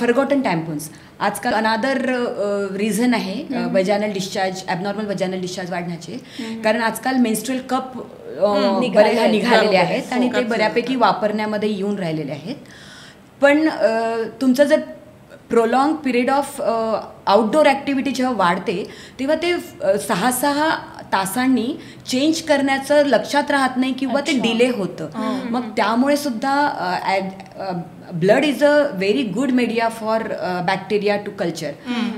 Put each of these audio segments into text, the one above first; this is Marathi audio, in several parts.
फॉरगॉटन टॅम्पून्स आजकाल अनादर रिझन आहे vaginal discharge, abnormal vaginal discharge वाढण्याचे. कारण आजकाल मेन्स्ट्रुअल कप निघालेले आहेत आणि ते बऱ्यापैकी वापरण्यामध्ये येऊन राहिलेले आहेत. पण तुमचं जर prolong period of outdoor activity जेव्हा वाढते तेव्हा ते 6 तासांनी चेंज करण्याचं लक्षात राहत नाही किंवा ते डिले होतं. मग त्यामुळे सुद्धा blood is a very good media for bacteria to culture.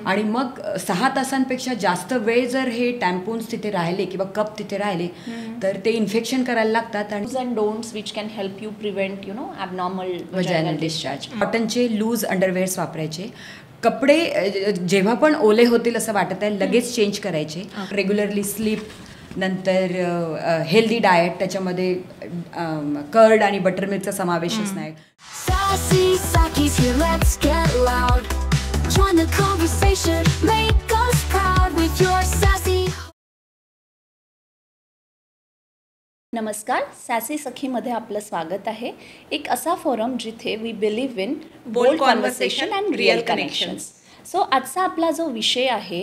आणि मग 6 तासांपेक्षा जास्त वेळ जर हे टॅम्पून्स तिथे राहिले किंवा कप तिथे राहिले तर ते इन्फेक्शन करायला लागतात. आणि don'ts which can help you prevent abnormal vaginal discharge. कॉटनचे लूज अंडरवेअर्स वापरायचे. कपडे जेव्हा पण ओले होतील असं वाटत आहे लगेच चेंज करायचे. रेग्युलरली स्लीप, नंतर हेल्दी डाएट, त्याच्यामध्ये कर्ड आणि बटरमिल्कचा समावेश असणार. नमस्कार, सॅसी सखीमध्ये आपलं स्वागत आहे. एक असा फोरम जिथे we believe in bold conversation and real connections. So आजचा आपला जो विषय आहे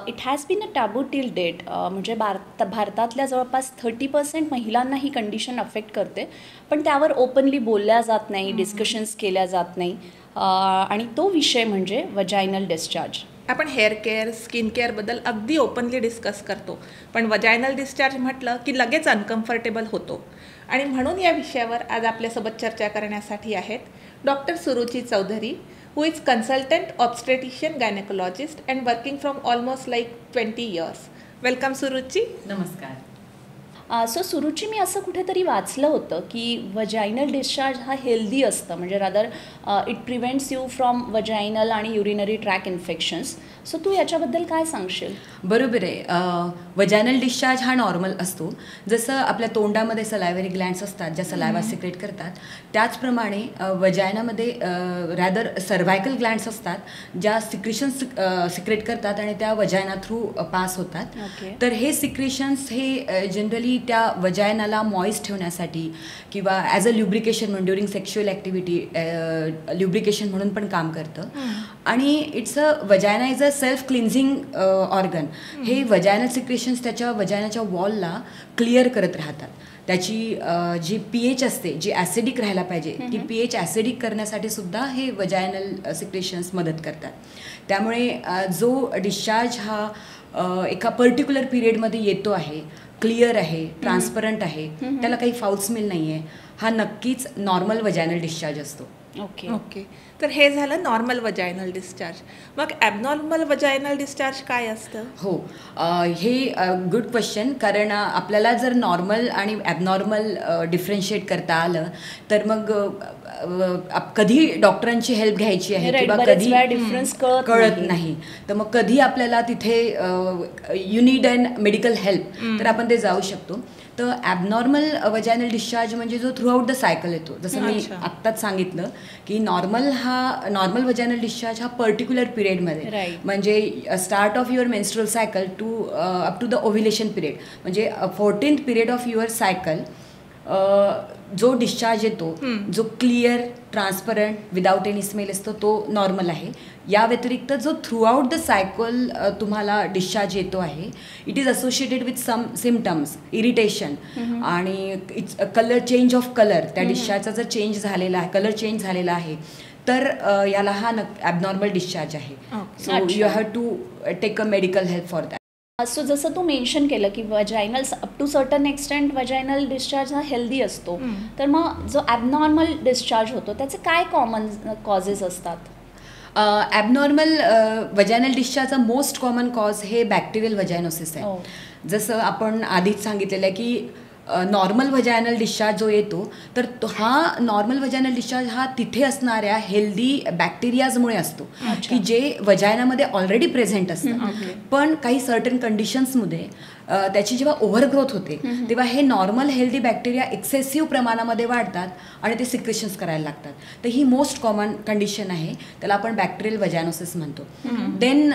it has been a taboo till date. म्हणजे भारतातल्या जवळपास 30% महिलांना ही कंडिशन अफेक्ट करते, पण त्यावर ओपनली बोलल्या जात नाही, डिस्कशन्स केल्या जात नाही. आणि तो विषय म्हणजे वजायनल डिस्चार्ज. आपण हेअर केअर, स्किन केअरबद्दल अगदी ओपनली डिस्कस करतो, पण वजायनल डिस्चार्ज म्हटलं की लगेच अनकम्फर्टेबल होतो. आणि म्हणून या विषयावर आज आपल्यासोबत चर्चा करण्यासाठी आहेत doctor Suruchi Chaudhary, who is consultant obstetrician gynecologist and working from almost like 20 years. Welcome Suruchi. नमस्कार. सो सुरुची, मी असं कुठेतरी वाचलं होतं की वजायनल डिस्चार्ज हा हेल्दी असतं, म्हणजे rather it prevents you from vaginal आणि युरिनरी ट्रॅक इन्फेक्शन्स. सो तू याच्याबद्दल काय सांगशील? बरोबर आहे. वजायनल डिस्चार्ज हा नॉर्मल असतो. जसं आपल्या तोंडामध्ये सलायव्हरी ग्लँड्स असतात ज्या सलायवा सिक्रेट करतात, त्याचप्रमाणे वजायनामध्ये रॅदर सर्व्हायकल ग्लँड्स असतात ज्या सिक्रेशन्स सिक्रेट करतात आणि त्या वजायना थ्रू पास होतात. तर हे सिक्रेशन्स हे जनरली त्या वजायनाला मॉइस्ट ठेवण्यासाठी किंवा ॲज अ ल्युब्रिकेशन म्हणून ड्युरिंग सेक्शुअल ॲक्टिव्हिटी ल्युब्रिकेशन म्हणून पण काम करतं. आणि it's a वजायना is a self cleansing organ. हे वजायनल सिक्रेशन्स त्याच्या वजायनाच्या वॉलला क्लिअर करत राहतात. त्याची जी pH असते, जी ॲसिडिक राहायला पाहिजे, ती pH ॲसिडिक करण्यासाठी सुद्धा हे वजायनल सिक्रेशन्स मदत करतात. त्यामुळे जो डिस्चार्ज हा एका पर्टिक्युलर पिरियडमध्ये येतो आहे, क्लिअर आहे, ट्रान्सपरंट आहे, त्याला काही फाऊल स्मेल नाही आहे, हा नक्कीच नॉर्मल वजायनल डिस्चार्ज असतो. ओके. तर हे झालं नॉर्मल वजायनल डिस्चार्ज. मग ॲबनॉर्मल वजायनल डिस्चार्ज काय असतं? हो, हे गुड क्वेश्चन. कारण आपल्याला जर नॉर्मल आणि ॲबनॉर्मल डिफरन्शिएट करता आलं तर मग कधी डॉक्टरांची हेल्प घ्यायची आहे किंवा कधी डिफरन्स कळत नाही, तर मग कधी आपल्याला तिथे you need an medical help तर आपण ते जाऊ शकतो. तर ॲबनॉर्मल वजायनल डिस्चार्ज म्हणजे जो थ्रू आउट द सायकल येतो. जसं मी आत्ताच सांगितलं की नॉर्मल वजायनल डिस्चार्ज हा पर्टिक्युलर पिरियडमध्ये, म्हणजे start of your menstrual cycle to up to the ovulation period, म्हणजे 14th period of your cycle, जो डिस्चार्ज येतो, जो clear, transparent, without any smell असतो, तो नॉर्मल आहे. या व्यतिरिक्त जो थ्रू आउट द सायकल तुम्हाला डिस्चार्ज येतो आहे, it is associated with some symptoms, irritation आणि its colour, change of colour. त्या डिस्चार्जचा जर चेंज झालेला आहे, कलर चेंज झालेला आहे, तर याला हा ॲबनॉर्मल डिस्चार्ज आहे. So you have to take a medical help for that. So जसं तू मेन्शन केलं की vaginal up to certain extent vaginal discharge हा हेल्दी असतो, तर मग जो ॲबनॉर्मल डिस्चार्ज होतो त्याचे काय कॉमन कॉजेस असतात? ॲबनॉर्मल वजायनल डिस्चार्जचा मोस्ट कॉमन कॉज हे बॅक्टेरियल वजायनोसिस आहे. जसं आपण आधीच सांगितलेलं आहे की नॉर्मल वजायनल डिस्चार्ज जो येतो, तर हा नॉर्मल वजायनल डिस्चार्ज हा तिथे असणाऱ्या हेल्दी बॅक्टेरियाजमुळे असतो की जे वजायनामध्ये ऑलरेडी प्रेझेंट असतात. पण काही सर्टन कंडिशन्समध्ये त्याची जेव्हा ओव्हरग्रोथ होते तेव्हा हे नॉर्मल हेल्दी बॅक्टेरिया एक्सेसिव्ह प्रमाणामध्ये वाढतात आणि ते सिक्रेशन्स करायला लागतात. तर ही मोस्ट कॉमन कंडिशन आहे, त्याला आपण बॅक्टेरियल वजायनोसिस म्हणतो. Then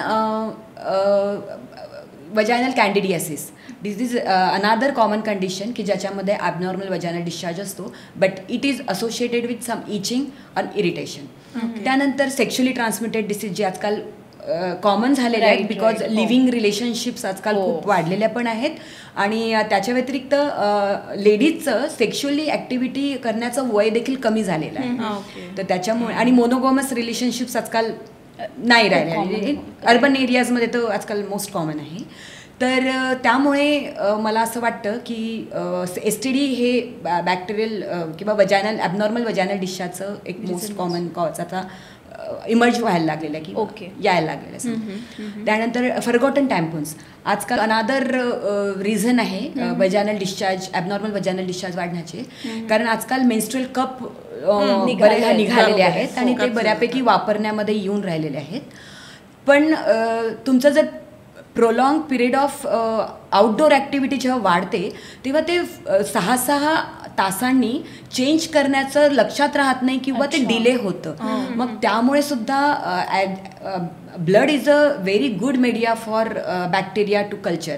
vaginal candidiasis. This is another common condition की ज्याच्यामध्ये ॲबनॉर्मल वजायनल डिस्चार्ज असतो, but it is associated with some itching and irritation. त्यानंतर सेक्शुअली ट्रान्समिटेड डिसीज जे आजकाल कॉमन झालेले आहेत, बिकॉज लिव्हिंग रिलेशनशिप्स आजकाल खूप वाढलेल्या पण आहेत. आणि त्याच्या व्यतिरिक्त लेडीजचं सेक्शुअली ॲक्टिव्हिटी करण्याचं वय देखील कमी झालेलं आहे. तर त्याच्यामुळे आणि मोनोगॉमस रिलेशनशिप्स आजकाल नाही राहिले. अर्बन एरियाजमध्ये तर आजकाल मोस्ट कॉमन आहे. तर त्यामुळे मला असं वाटतं की STD हे बॅक्टेरियल किंवा वजायनल ॲबनॉर्मल वजायनल डिस्चार्जचं एक मोस्ट कॉमन कॉज आता इमर्ज व्हायला लागलेलं आहे की यायला लागलेलं आहे. त्यानंतर फॉरगॉटन टॅम्पन्स आजकाल अनादर रिझन आहे vaginal discharge, abnormal vaginal discharge वाढण्याचे. कारण आजकाल मेन्स्ट्रुअल कप निघालेले आहेत आणि ते बऱ्यापैकी वापरण्यामध्ये येऊन राहिलेले आहेत. पण तुमचं जर prolong period of outdoor activity जेव्हा वाढते तेव्हा ते 6 तासांनी चेंज करण्याचं लक्षात राहत नाही किंवा ते डिले होतं. मग त्यामुळे सुद्धा blood is a very good media for bacteria to culture.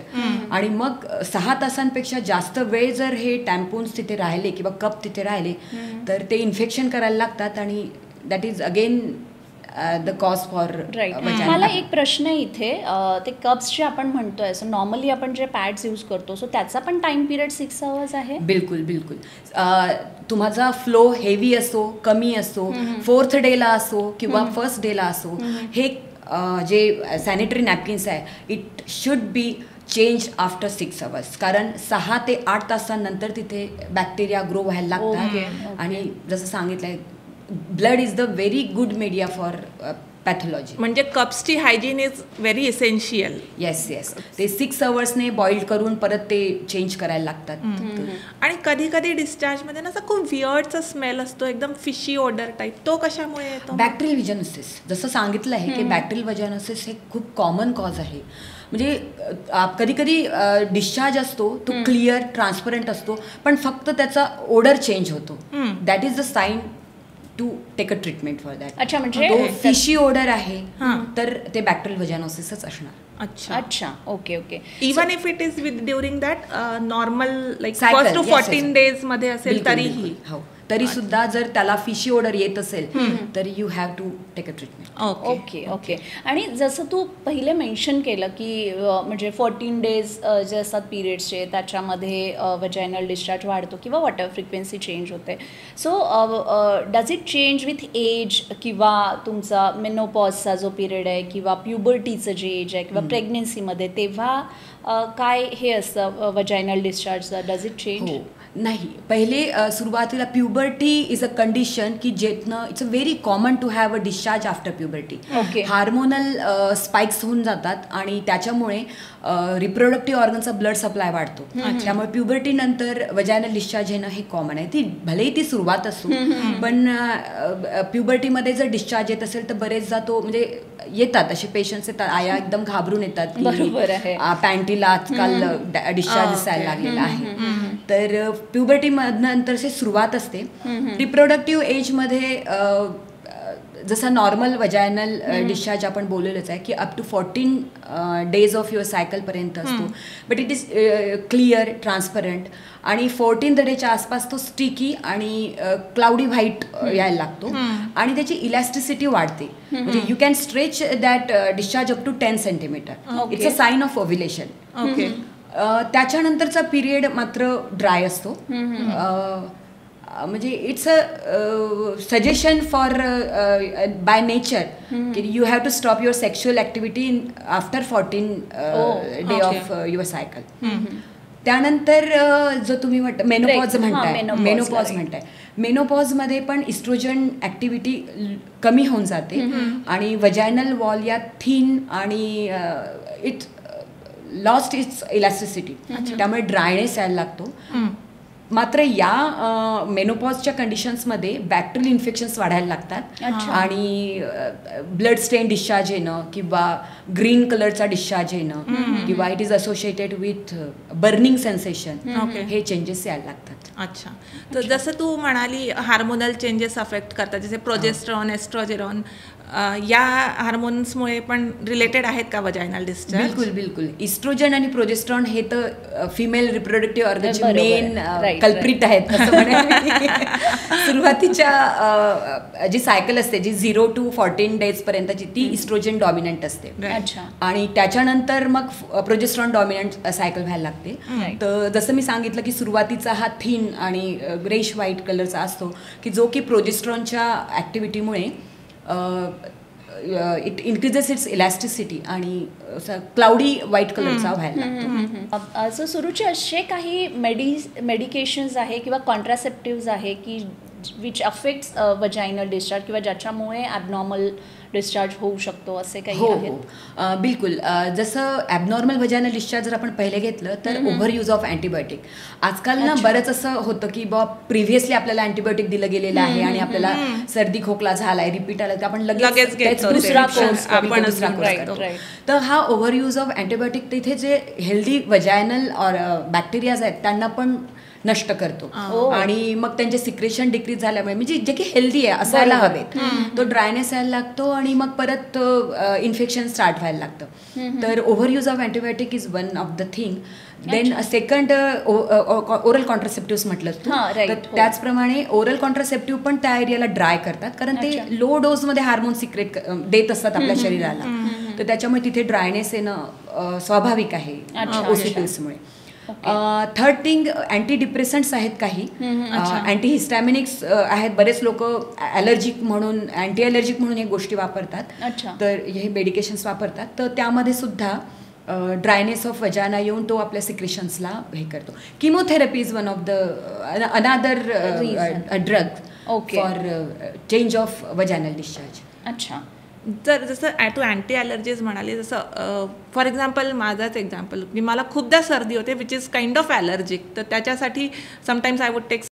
आणि मग 6 तासांपेक्षा जास्त वेळ जर हे टॅम्पून्स तिथे राहिले किंवा कप तिथे राहिले तर ते इन्फेक्शन करायला लागतात आणि that is again the cause for. Right. मला एक प्रश्न आहे इथे, ते कप्स जे आपण म्हणतोय, सो नॉर्मली आपण जे पॅड्स यूज करतो सो त्याचा पण टाइम पिरियड 6 आवर्स आहे? बिलकुल बिलकुल. तुम्हाला फ्लो हेवी असो कमी असो, 4th डेला असो किंवा 1st डेला असो, हे जे सॅनिटरी नॅपकिन्स आहे it should B change after 6 hours. कारण 6 ते 8 तासांनंतर तिथे बॅक्टेरिया ग्रो व्हायला लागतात. आणि जसं सांगितलंय blood is the very good media for pathology. म्हणजे कप्सची hygiene is very essential. Yes yes. ते 6 आवर्सने बॉइल्ड करून परत ते चेंज करायला लागतात. आणि कधी कधी डिस्चार्जमध्ये ना असं खूप वियर्डचा स्मेल असतो, एकदम फिशी ऑर्डर टाईप, तो कशामुळे येतो? बॅक्टेरियल व्हिजॅनोसिस जसं सांगितलं आहे की बॅक्टेरियल व्हिजॅनोसिस हे खूप कॉमन कॉज आहे. म्हणजे कधी कधी डिस्चार्ज असतो तो क्लिअर ट्रान्सपरंट असतो पण फक्त त्याचा ओडर चेंज होतो. That is the sign to take a treatment for that. अच्छा, म्हणजे तो फिशी ऑर्डर आहे तर ते बॅक्टेरियल व्हिजॅनोसिसच असणार. अच्छा अच्छा. Okay okay. Even if it is with during that normal like 1 to 14 days मध्ये असेल तरीही? हो, तरी सुद्धा जर त्याला फिशी ऑर्डर येत असेल तर you have to take a treatment. Okay okay. आणि जसं तू पहिले मेन्शन केलं की म्हणजे 14 days जे असतात पिरियड्सचे त्याच्यामध्ये वजायनल डिस्चार्ज वाढतो किंवा वॉटर फ्रिक्वेन्सी चेंज होते. So does it change with age किंवा तुमचा मेनोपॉजचा जो पिरियड आहे किंवा प्युबर्टीचं जे एज आहे किंवा प्रेग्नेन्सीमध्ये तेव्हा काय हे असतं वजायनल डिस्चार्जचा? Does it change? हो, नाही. पहिले सुरुवातीला प्युबर्टी इज अ कंडिशन की जेथनं it's a very common to have a discharge after puberty. Hormonal spikes होऊन जातात आणि त्याच्यामुळे रिप्रोडक्टिव्ह ऑर्गनचा ब्लड सप्लाय वाढतो. त्यामुळे प्युबर्टी नंतर वजायनल डिस्चार्ज येणं हे कॉमन आहे. ती भलेही ती सुरुवात असो पण प्युबर्टीमध्ये जर डिस्चार्ज येत असेल तर बरेचदा तो म्हणजे येतात असे पेशंट्स येतात, आया एकदम घाबरून येतात की पॅन्टीला आजकाल डिस्चार्ज दिसायला लागलेला आहे. तर प्युबर्टी नंतर सुरुवात असते. रिप्रोडक्टिव्ह एजमध्ये जसा नॉर्मल वजायनल डिस्चार्ज आपण बोललेलंच आहे की up to 14 days of your सायकलपर्यंत असतो. But it is clear transparent आणि 14th डेच्या आसपास तो स्टिकी आणि क्लाउडी व्हाईट यायला लागतो आणि त्याची इलॅस्टिसिटी वाढते. म्हणजे you can stretch that discharge up to 10 centimeter. It's a sign of ovulation. Okay. त्याच्यानंतरचा पिरियड मात्र ड्राय असतो. म्हणजे it's a suggestion for by nature की you have to stop your sexual activity after 14 day of your cycle. त्यानंतर जो तुम्ही मेनोपॉज म्हणताय, मेनोपॉजमध्ये पण इस्ट्रोजन ॲक्टिव्हिटी कमी होऊन जाते आणि वजायनल वॉल या थिन आणि इट लॉस्ट इट्स इलॅस्टिसिटी. त्यामुळे ड्रायनेस यायला लागतो. मात्र या मेनोपॉजच्या कंडिशन्समध्ये बॅक्टेरियल इन्फेक्शन्स वाढायला लागतात आणि ब्लड स्टेन डिस्चार्ज येणं किंवा ग्रीन कलरचा डिस्चार्ज येणं किंवा it is associated with burning sensation, हे चेंजेस यायला लागतात. अच्छा. तर जसं तू म्हणाली हार्मोनल चेंजेस अफेक्ट करतात, जसे प्रोजेस्टेरॉन, एस्ट्रोजेरॉन, या हार्मोन्समुळे पण रिलेटेड आहेत का वजायनल डिस्चार्ज? बिलकुल बिलकुल. इस्ट्रोजन आणि प्रोजेस्ट्रॉन हे तर फिमेल रिप्रोडक्टिव्ह ऑर्गनचे बरोबर. मेन Right, कल्प्रिट आहेत असं म्हणेन. सुरुवातीच्या जी सायकल असते जी 0 to 14 days पर्यंतची ती इस्ट्रोजन डॉमिनंट असते. अच्छा. आणि त्याच्यानंतर मग प्रोजेस्ट्रॉन डॉमिनंट सायकल व्हायला लागते. Right. तर जसं मी सांगितलं की सुरुवातीचा हा थिन आणि ग्रेश व्हाईट कलरचा असतो की जो की प्रोजेस्ट्रॉनच्या ॲक्टिव्हिटीमुळे इट इन्क्रीजेस इट्स इलॅस्टिसिटी आणि क्लाउडी व्हाईट कलरचा व्हायला लागतो. सो सुरुची असे काही मेडिकेशन्स आहे किंवा कॉन्ट्रासेप्टिव्ज आहे की विच अफेक्ट्स वजायनल डिस्चार्ज किंवा ज्याच्यामुळे ॲबनॉर्मल डिस्चार्ज होऊ शकतो असे काही हो आहेत? हो बिलकुल. जसं ॲबनॉर्मल वजायनल डिस्चार्ज जर आपण पहिले घेतलं तर ओव्हर यूज ऑफ अँटीबायोटिक. आजकाल ना बरंच असं होतं की बा प्रिव्हियसली आपल्याला अँटीबायोटिक दिलं गेलेलं आहे आणि आपल्याला सर्दी खोकला झालाय रिपीट आला तर आपण लगेच घेतो. दुसरा ते कोर्स आपण दुसरा कोर्स right, करतो. right. तर हा ओव्हर यूज ऑफ अँटीबायोटिक तिथे जे हेल्दी वजायनल बॅक्टेरियाज आहेत त्यांना पण नष्ट करतो आणि मग त्यांचे सिक्रेशन डिक्रीज झाल्यामुळे म्हणजे जे की हेल्दी आहे असायला हवेत तो ड्रायनेस यायला लागतो आणि मग परत इन्फेक्शन स्टार्ट व्हायला लागतं. तर over use of antibiotic is one of the thing. Then second oral contraceptive म्हटलं तू तर त्याचप्रमाणे ओरल कॉन्ट्रासेप्टिव्ह पण त्या एरियाला ड्राय करतात कारण ते लो डोजमध्ये हार्मोन सिक्रेट देत असतात आपल्या शरीराला. तर त्याच्यामुळे तिथे ड्रायनेस येणं स्वाभाविक आहे ओसीपीएसमुळे. थर्ड थिंग अँटी डिप्रेसंट्स आहेत काही अँटी हिस्टॅमिनिक्स आहेत. बरेच लोक ॲलर्जिक म्हणून अँटी ॲलर्जिक म्हणून हे गोष्टी वापरतात तर हे मेडिकेशन्स वापरतात. तर त्यामध्ये सुद्धा ड्रायनेस ऑफ वजाना येऊन तो आपल्या सिक्रेशन्सला हे करतो. Chemotherapy is one of the another drug for change of vaginal discharge. अच्छा. जर जसं तू अँटी ॲलर्जीज म्हणाली जसं फॉर एक्झाम्पल माझाच एक्झाम्पल की मला खूपदा सर्दी होते which is kind of allergic तर त्याच्यासाठी sometimes I would take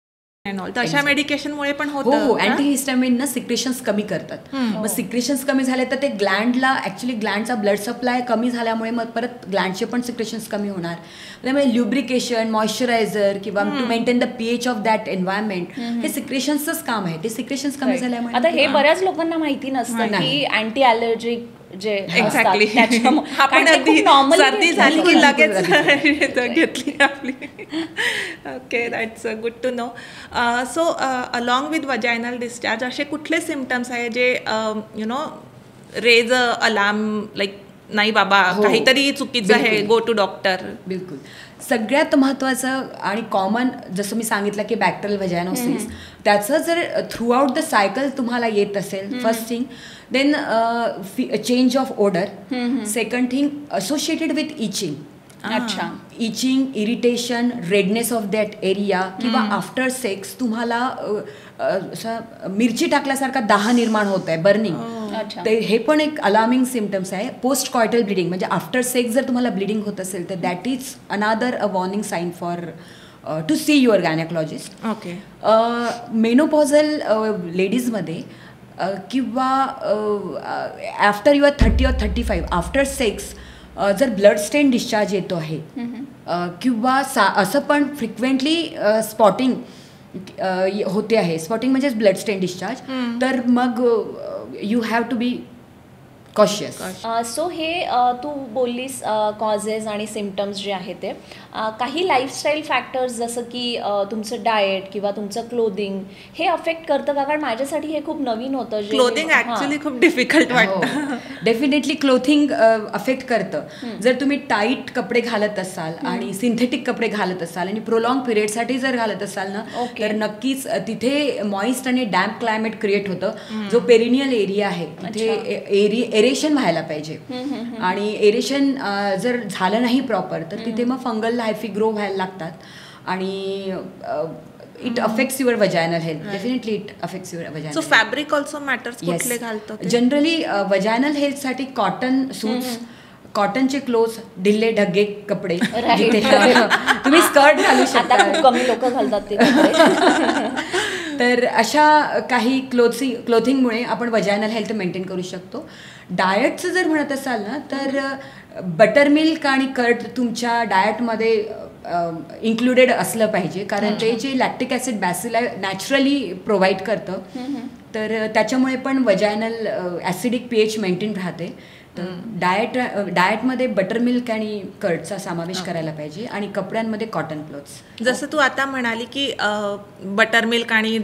and all. तर अशा मेडिकेशनमुळे पण होतं. हो अँटीहिस्टॅमिन ना सिक्रेशन्स कमी करतात. मग सिक्रेशन्स कमी झाले तर ते ग्लँडला ॲक्च्युली ग्लँडचा ब्लड सप्लाय कमी झाल्यामुळे मग परत ग्लँडचे पण सिक्रेशन्स कमी होणार. त्यामुळे ल्युब्रिकेशन मॉइश्चरायझर किंवा to maintain the pH of that environment हे सिक्रेशन्सच काम आहे. ते सिक्रेशन्स कमी झाल्यामुळे आता हे बऱ्याच लोकांना माहिती नसतं की अँटी ॲलर्जिक जे एक्झॅक्टली आपण सर्दी झाली की लगेच घेतली आपली. Okay that's good to know. So along with vaginal discharge असे कुठले सिम्पटम्स आहे जे you know raise a alarm like नाही बाबा काहीतरी चुकीचं आहे गो टू डॉक्टर? बिलकुल. सगळ्यात महत्त्वाचं आणि कॉमन जसं मी सांगितलं की बॅक्टेरियल व्हॅजायनोसिस त्याचं जर थ्रू आउट द सायकल तुम्हाला येत असेल first thing then change of order. Second thing associated with itching. अच्छा. Itching irritation redness of that area किंवा आफ्टर सेक्स तुम्हाला मिरची टाकल्यासारखा दाह निर्माण होत आहे बर्निंग. तर हे पण एक अलार्मिंग सिम्पटम्स आहे. पोस्ट कॉयटल ब्लिडिंग म्हणजे आफ्टर सेक्स जर तुम्हाला ब्लिडिंग होत असेल तर that is another a warning sign for to see your gynaecologist. Okay. Menopausal लेडीजमध्ये किंवा after your 30 or 35 after sex जर ब्लड स्टेन डिस्चार्ज येतो आहे किंवा असं पण फ्रिक्वेंटली स्पॉटिंग होते आहे. स्पॉटिंग म्हणजेच ब्लड स्टेन डिस्चार्ज. तर मग you have to be cautious. So हे तू बोललीस कॉजेस आणि सिम्पटम्स जे आहेत ते काही लाईफस्टाईल फॅक्टर्स जसं की तुमचं डाएट किंवा तुमचं क्लोदिंग हे अफेक्ट करतं का? कारण माझ्यासाठी हे खूप नवीन होतं. क्लोथिंग ऍक्च्युली खूप डिफिकल्ट वाटतं. डेफिनेटली क्लोथिंग अफेक्ट करतं. जर तुम्ही टाईट कपडे घालत असाल आणि सिंथेटिक कपडे घालत असाल आणि प्रोलॉंग पिरियडसाठी जर घालत असाल ना तर नक्कीच तिथे मॉइस्ट आणि डॅम्प क्लायमेट क्रिएट होतं. जो पेरिनियल एरिया आहे तिथे एरेशन व्हायला पाहिजे आणि एरेशन जर झालं नाही प्रॉपर तर तिथे मग फंगल हायफी ग्रो व्हायला लागतात आणि it affects your vaginal health. Definitely it affects your vaginal. So fabric also matters कुठले घालतात? जनरली वजायनल हेल्थसाठी कॉटन सूट्स कॉटनचे क्लोथ ढिल्ले ढग्गे कपडे तुम्ही स्कर्ट घालू शकता. खूप कमी लोक घालतात ते. तर अशा काही क्लोथिंगमुळे आपण वजायनल हेल्थ मेंटेन करू शकतो. डाएटचं जर म्हणत असाल ना तर बटर मिल्क आणि कर्ड तुमच्या डाएटमध्ये इन्क्लुडेड असलं पाहिजे कारण ते जे लॅक्टिक ॲसिड बॅसिला नॅचरली प्रोव्हाइड करतं तर त्याच्यामुळे पण वजायनल ॲसिडिक pH मेंटेन राहते. तर डाएटमध्ये बटर मिल्क आणि कर्डचा समावेश करायला पाहिजे आणि कपड्यांमध्ये कॉटन क्लोथ्स. जसं तू आता म्हणाली की बटर मिल्क आणि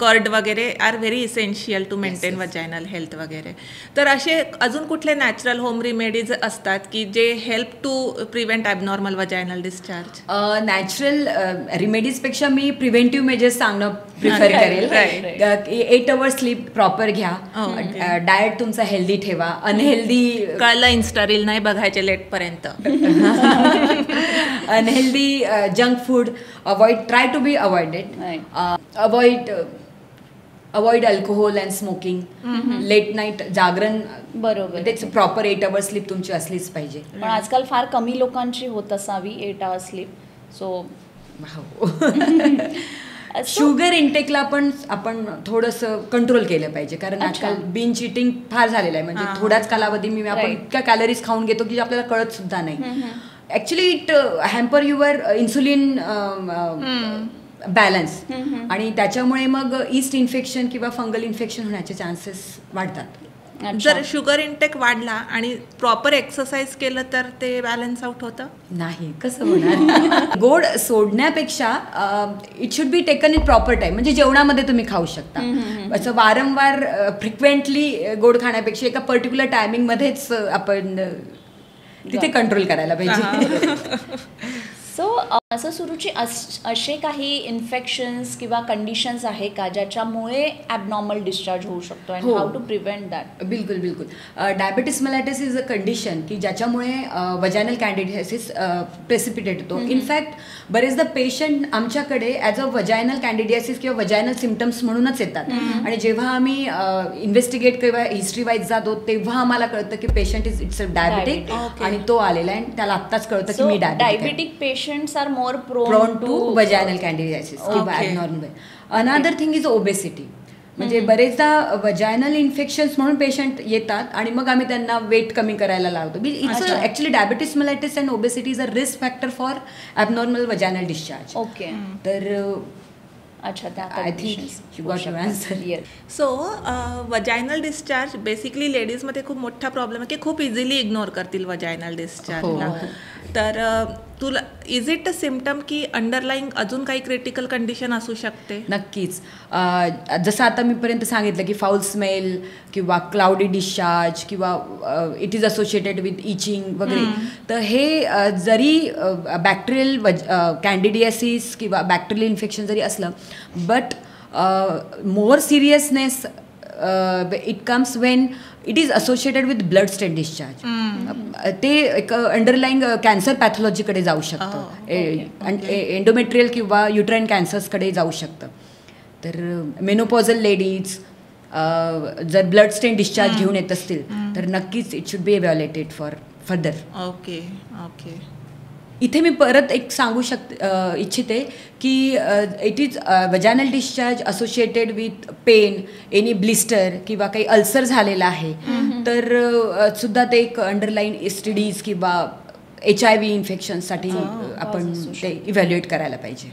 कर्ड वगैरे are very essential to maintain vaginal health वगैरे. तर असे अजून कुठले नॅचरल होम रिमेडीज असतात की जे help to prevent abnormal vaginal discharge? Natural रिमेडीजपेक्षा मी प्रिव्हेंटिव्ह मेजर्स सांगणं प्रिफर करेल. 8 hours स्लीप प्रॉपर घ्या, डाएट तुमचा हेल्दी ठेवा, अनहेल्दी कळलं इन्स्टा रील नाही बघायचे लेटपर्यंत. Unhealthy junk food try to be avoided. Avoid alcohol and smoking. Late night जागरण, बरोबर, तेच प्रॉपर 8 hours स्लीप तुमची असलीच पाहिजे. पण आजकाल फार कमी लोकांची होत असावी 8 hours स्लीप. सो शुगर इंटेकला पण आपण थोडंसं कंट्रोल केलं पाहिजे, कारण आजकाल बिंज इटिंग फार झालेलं आहे. म्हणजे थोड्याच कालावधी मी आपण इतक्या कॅलरीज खाऊन घेतो की आपल्याला कळत सुद्धा नाही. Actually it hamper your insulin balance आणि त्याच्यामुळे मग ईस्ट इन्फेक्शन किंवा फंगल इन्फेक्शन होण्याचे चान्सेस वाढतात. जर शुगर इंटेक वाढला आणि प्रॉपर एक्सरसाइज केलं तर ते बॅलन्स आउट होतं नाही. कसं होणार? गोड सोडण्यापेक्षा it should be taken in proper time. म्हणजे जेवणामध्ये तुम्ही खाऊ शकता. असं वारंवार फ्रिक्वेंटली गोड खाण्यापेक्षा एका पर्टिक्युलर टायमिंगमध्येच आपण तिथे कंट्रोल करायला पाहिजे. सो असं सुरुची असे काही इन्फेक्शन्स किंवा कंडिशन्स आहे का ज्याच्यामुळे ॲबनॉर्मल डिस्चार्ज होऊ शकतो and how to prevent that? बिलकुल बिलकुल. Diabetes mellitus is a condition की ज्याच्यामुळे वजायनल कॅन्डिडियासिस प्रेसिपिटेट होतो. इनफॅक्ट बरेचदा पेशंट आमच्याकडे ॲज अ वजायनल कॅन्डिडियासिस किंवा वजायनल सिम्पटम्स म्हणूनच येतात आणि जेव्हा आम्ही इन्व्हेस्टिगेट किंवा हिस्ट्री वाईज जातो तेव्हा आम्हाला कळतं की पेशंट इट्स डायबिटिक आणि तो आलेला आहे आणि त्याला आत्ताच कळतं की मी diabetic patients are more prone to vaginal candidiasis किंवा abnormal. Another thing is obesity. म्हणजे बरेचदा वजायनल इन्फेक्शन्स म्हणून पेशंट येतात आणि मग आम्ही त्यांना वेट कमी करायला लावतो. It's actually diabetes mellitus and obesity is a risk factor for abnormal vaginal discharge. Okay. तर अच्छा, I think you got your answer. So vaginal discharge basically लेडीजमध्ये खूप मोठा प्रॉब्लेम आहे की खूप इझिली इग्नोर करतील वजायनल डिस्चार्जला. तर तुला इज इट अ सिम्पटम की अंडरलाईंग अजून काही क्रिटिकल कंडिशन असू शकते? नक्कीच. जसं आता मी पर्यंत सांगितलं की फाऊल स्मेल किंवा क्लाउडी डिस्चार्ज किंवा it is associated with itching वगैरे. तर हे जरी बॅक्टेरियल कॅन्डिडियासिस किंवा बॅक्टेरियल इन्फेक्शन जरी असलं, but more seriousness it comes Wien it is associated with blood stain discharge. ते एक अंडरलाईंग कॅन्सर पॅथॉलॉजीकडे जाऊ शकतं. एंडोमेट्रियल किंवा युट्राईन कॅन्सर्सकडे जाऊ शकतं. तर मेनोपॉझल लेडीज जर ब्लड स्टेन डिस्चार्ज घेऊन येत असतील तर नक्कीच it should be evaluated for further. Okay okay. इथे मी परत एक सांगू इच्छिते की it is vaginal discharge associated with pain, any blister किंवा काही अल्सर झालेला आहे तर सुद्धा ते एक अंडरलाईन STDs किंवा HIV इन्फेक्शनसाठी आपण ते इव्हॅल्युएट करायला पाहिजे.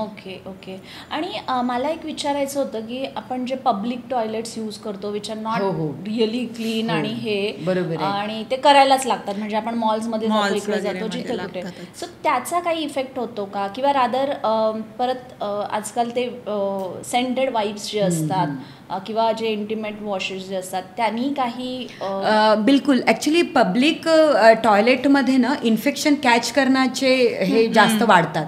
ओके ओके. आणि मला एक विचारायचं होतं की आपण जे पब्लिक टॉयलेट्स यूज करतो which are not really clean आणि हे बरोबर आणि ते करायलाच लागतात. म्हणजे आपण मॉल्समध्ये जातो, इकडे जातो, जिथे कुठे. सो त्याचा काही इफेक्ट होतो का? किंवा रादर परत आजकाल ते सेंटेड वाईप्स जे असतात किंवा जे इंटिमेट वॉशेस जे असतात त्यांनी काही? बिलकुल. ॲक्च्युली पब्लिक टॉयलेटमध्ये ना इन्फेक्शन कॅच करण्याचे हे जास्त वाढतात.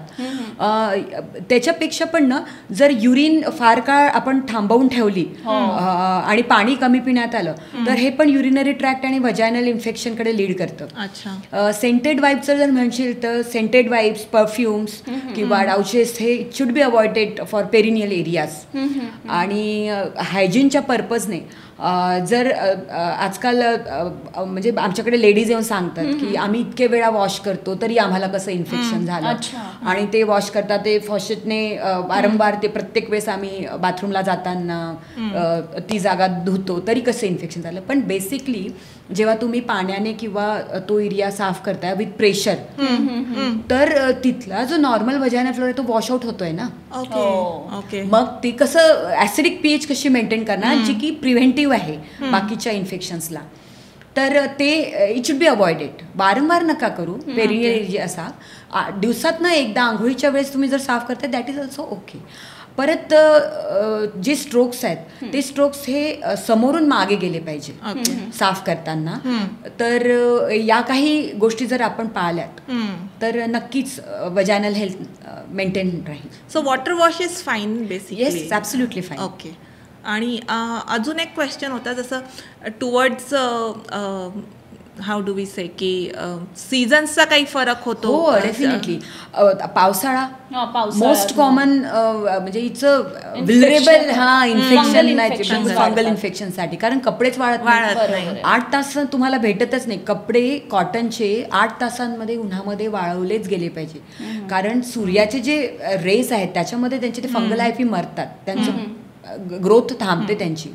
त्याच्यापेक्षा पण ना जर युरिन फार काळ आपण थांबवून ठेवली आणि पाणी कमी पिण्यात आलं तर हे पण युरिनरी ट्रॅक्ट आणि वजायनल इन्फेक्शनकडे लीड करतं. सेंटेड वाईप्सचं जर म्हणशील तर सेंटेड वाईप्स, परफ्युम्स किंवा डाउचेस हे should be avoided for perineal areas. आणि हायजीनच्या पर्पजने जर आजकाल म्हणजे आमच्याकडे लेडीज येऊन सांगतात की आम्ही इतके वेळा वॉश करतो तरी आम्हाला कसं इन्फेक्शन झालं, आणि ते वॉश करतात ते फॉशेटने वारंवार, ते प्रत्येक वेळेस आम्ही बाथरूमला जाताना ती जागा धुतो तरी कसं इन्फेक्शन झालं. पण बेसिकली जेव्हा तुम्ही पाण्याने किंवा तो एरिया साफ करताय विथ प्रेशर, तर तिथला जो नॉर्मल वजायनल फ्लोर आहे तो वॉश आउट होतोय ना. मग ती कसं ऍसिडिक पीएच कशी मेंटेन करणार जी की प्रिव्हेंटिव्ह आहे बाकीच्या इन्फेक्शन्सला. तर ते इट शुड बी अवॉइडेड. वारंवार नका करू. पेरिनियल एरिया असा दिवसातनं एकदा आंघोळीच्या वेळेस तुम्ही जर साफ करताय दॅट इज ऑल्सो ओके. परत जे स्ट्रोक्स आहेत ते स्ट्रोक्स हे समोरून मागे गेले पाहिजे साफ करताना. तर या काही गोष्टी जर आपण पाळल्यात तर नक्कीच वजायनल हेल्थ मेंटेन राहील. So water wash is fine basically. Yes, absolutely fine. Okay. आणि अजून एक क्वेश्चन होता, जसं टुवर्ड्स हाऊ डू वी से की सीझन्सचा काही फरक होतो? हो, डेफिनेटली. पावसाळा मोस्ट कॉमन, म्हणजे इट्स व्हिलरेबल इन्फेक्शन नाही, फंगल इन्फेक्शनसाठी. कारण कपडेच वाळत नाही. 8 तास तुम्हाला भेटतच नाही. कपडे कॉटनचे 8 तासांमध्ये उन्हामध्ये वाळवलेच गेले पाहिजे. कारण सूर्याचे जे रेस आहेत त्याच्यामध्ये त्यांचे ते फंगल आयफी मरतात, त्यांचं ग्रोथ थांबते त्यांची.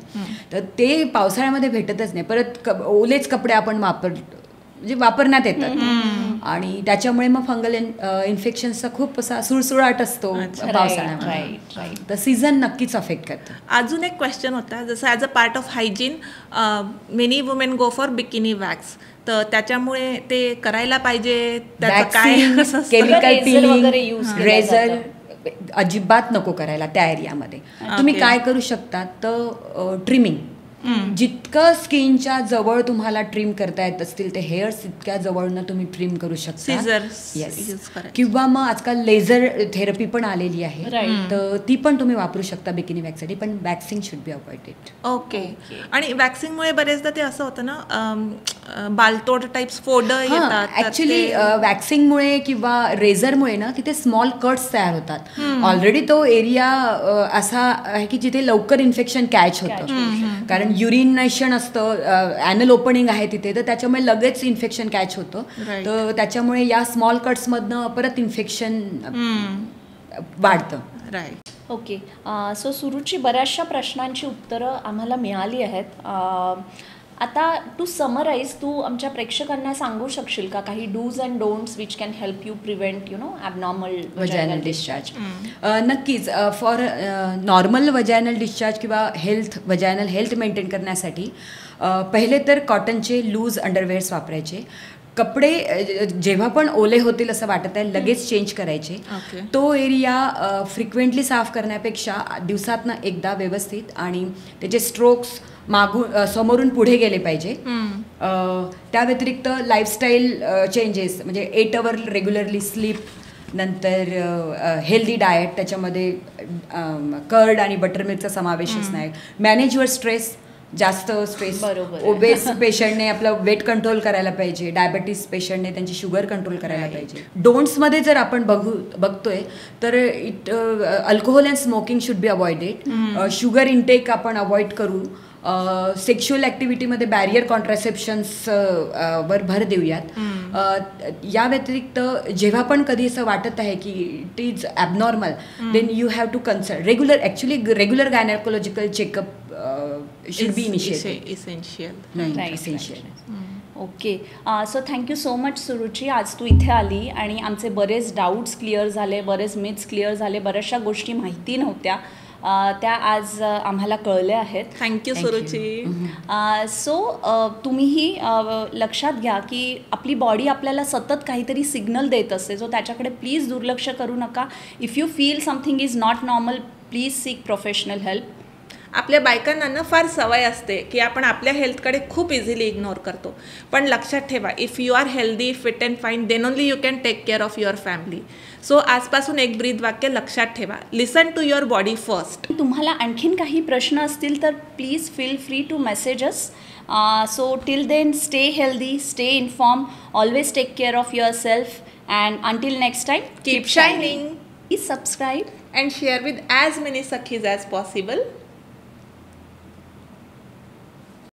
तर ते पावसाळ्यामध्ये भेटतच नाही. परत ओलेच कपडे आपण म्हणजे वापरण्यात येतात आणि त्याच्यामुळे मग फंगल इन्फेक्शनचा खूप असा सुळसुळाट असतो पावसाळ्यामध्ये. तर सीझन नक्कीच अफेक्ट करतं. अजून एक क्वेश्चन होता, जसं as a part of hygiene many women go for bikini wax, तर त्याच्यामुळे ते करायला पाहिजे? त्याचं काय केमिकल पिलिंग, रेझर अजिबात नको करायला त्या एरियामध्ये. तुम्ही काय करू शकता तर ट्रिमिंग. जितकं स्किनच्या जवळ तुम्हाला ट्रिम करता येत असतील ते हेअर्स तितक्या जवळनं तुम्ही ट्रिम करू शकता. किंवा मग आजकाल लेझर थेरपी पण आलेली आहे, तर ती पण तुम्ही वापरू शकता बिकिनी वॅक्ससाठी. पण waxing should be avoided. Okay. आणि वॅक्सिंगमुळे बरेचदा ते असं होतं ना, बालतोड टाईप्स फोड येतात. ऍक्च्युली वॅक्सिंगमुळे किंवा रेझरमुळे ना तिथे स्मॉल कट्स तयार होतात. ऑलरेडी तो एरिया असा आहे की जिथे लवकर इन्फेक्शन कॅच होतं. कारण युरिनेशन असतं, ॲनल ओपनिंग आहे तिथे, तर त्याच्यामुळे लगेच इन्फेक्शन कॅच होतं. तर त्याच्यामुळे या स्मॉल कट्समधनं परत इन्फेक्शन वाढतं. राईट. ओके. सो सुरुची बऱ्याचशा प्रश्नांची उत्तरं आम्हाला मिळाली आहेत. आता टू समराईज, तू आमच्या प्रेक्षकांना सांगू शकशील का काही dos and don'ts which can help you prevent abnormal vaginal discharge? नक्कीच. फॉर नॉर्मल वजायनल डिस्चार्ज किंवा वजायनल हेल्थ मेंटेन करण्यासाठी पहिले तर कॉटनचे लूज अंडरवेअर्स वापरायचे. कपडे जेव्हा पण ओले होतील असं वाटत आहे लगेच चेंज करायचे. तो एरिया फ्रिक्वेंटली साफ करण्यापेक्षा दिवसातनं एकदा व्यवस्थित, आणि त्याचे स्ट्रोक्स समोरून पुढे गेले पाहिजे. त्या व्यतिरिक्त लाईफस्टाईल चेंजेस म्हणजे 8 आवर रेग्युलरली स्लीप, नंतर हेल्दी डाएट, त्याच्यामध्ये कर्ड आणि बटरमिल्कचा समावेश असणार. Manage your stress. जास्त स्ट्रेस, ओबेस पेशंटने आपलं वेट कंट्रोल करायला पाहिजे. डायबिटीस पेशंटने त्यांची शुगर कंट्रोल करायला पाहिजे. डोंट्समध्ये जर आपण बघतोय तर alcohol and smoking should be avoided. Sugar intake आपण अवॉइड करू. सेक्शुअल ॲक्टिव्हिटीमध्ये बॅरियर कॉन्ट्रासेप्शन्स वर भर देऊयात. या व्यतिरिक्त जेव्हा पण कधी असं वाटत आहे की it is abnormal, then you have to consult regular gynaecological checkup should be essential. Okay. So thank you so much Suruchi, आज तू इथे आली आणि आमचे बरेच डाऊट्स क्लिअर झाले, बरेच मिथ्स क्लिअर झाले, बऱ्याचशा गोष्टी माहिती नव्हत्या त्या आज आम्हाला कळल्या आहेत. थँक्यू सुरुची. सो तुम्हीही लक्षात घ्या की आपली बॉडी आपल्याला सतत काहीतरी सिग्नल देत असते, सो त्याच्याकडे प्लीज दुर्लक्ष करू नका. If you feel something is not normal, please sick professional help. आपल्या बायकांना ना फार सवय असते की आपण आपल्या हेल्थकडे खूप इझिली इग्नोर करतो. पण लक्षात ठेवा, if you are healthy, fit and fine, then only you can take care of your family. So आजपासून एक ब्रीद वाक्य लक्षात ठेवा, listen to your body first. तुम्हाला आणखीन काही प्रश्न असतील तर please feel free to message us. So till then, stay healthy, stay inform, always take care of your self, and until next time, keep shining. Please subscribe and share with as many sakhis as possible.